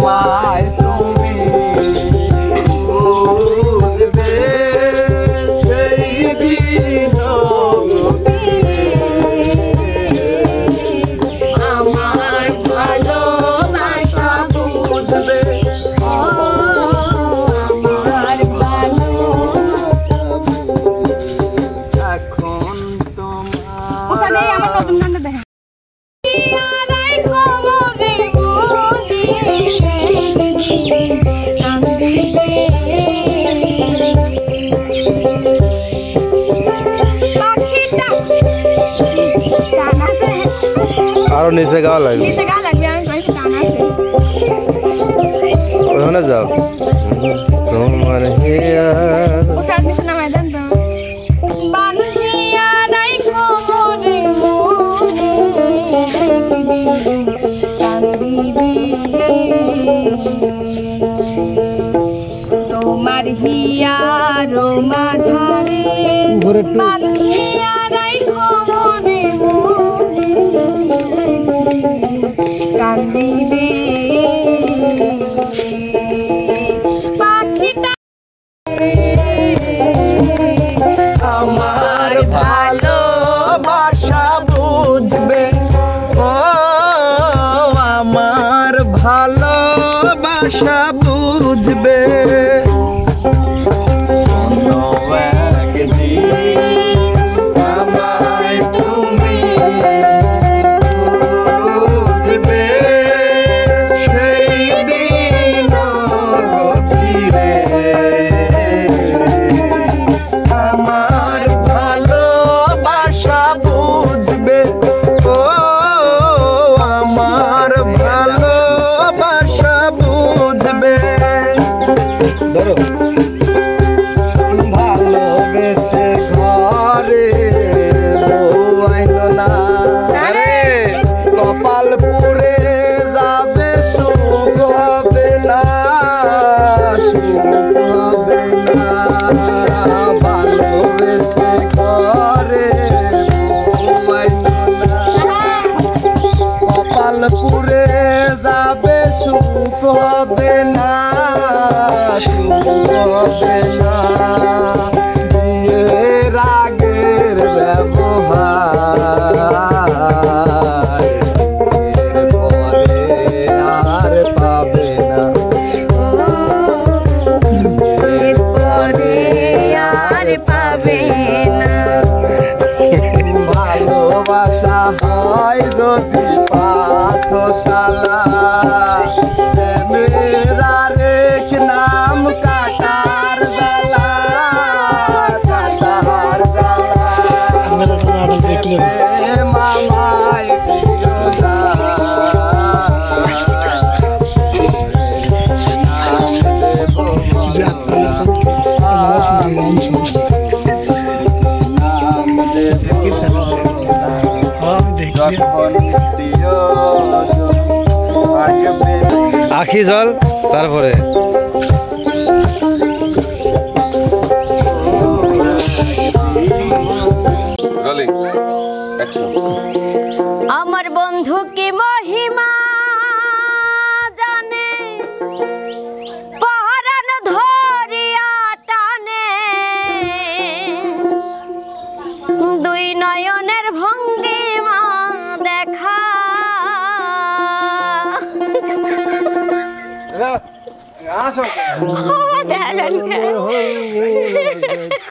আমায় তুমি বুঝবে সেই দিন আমার ভালোবাসা বুঝবে আমার ভালো এখন তোমার ওখানে আমার নতুন গানটা দেখেন আরো নিচে গাওয়া লাগবে ওখানে যাও তোমার তোমার হিয়ারো মাঝারে বাঁধিয়া রাইখো মনে কান্দিবে পাখিটা আমার ভালোবাসা বুঝবে ও আমার ভালোবাসা বুঝবে কোনো একদিন আমায় তুমি বুঝবে সেই দিন ফিরে আমার ভালোবাসা বুঝবে ও আমার ভালোবাসা বুঝবে ধরো ভালোবেসে ঘরে বউ আইলো না কপাল পুরে যাবে সুখ হবে না সুখ হবে না ভালোবেসে ঘরে বউ আইলো না কপাল পুরে যাবে সুখ হবে না সুখ হবে না বিয়ের আগের ব্যবহার এরপরে আর পাবে না পরে আর পাবে না ভালোবাসা হয় যদি পাঠশালা মেরা রেক নাম কাটার জ্বালা কাটার জ্বালা মামায় প্রিয় নাম দেব নাম দেব যখন প্রিয় থাকবে আখি জল তারপরে আমার বন্ধু কি মহিমা জানে পরাণ ধরিয়া টানে দুই নয়নের ভঙ্গিমা দেখা আসো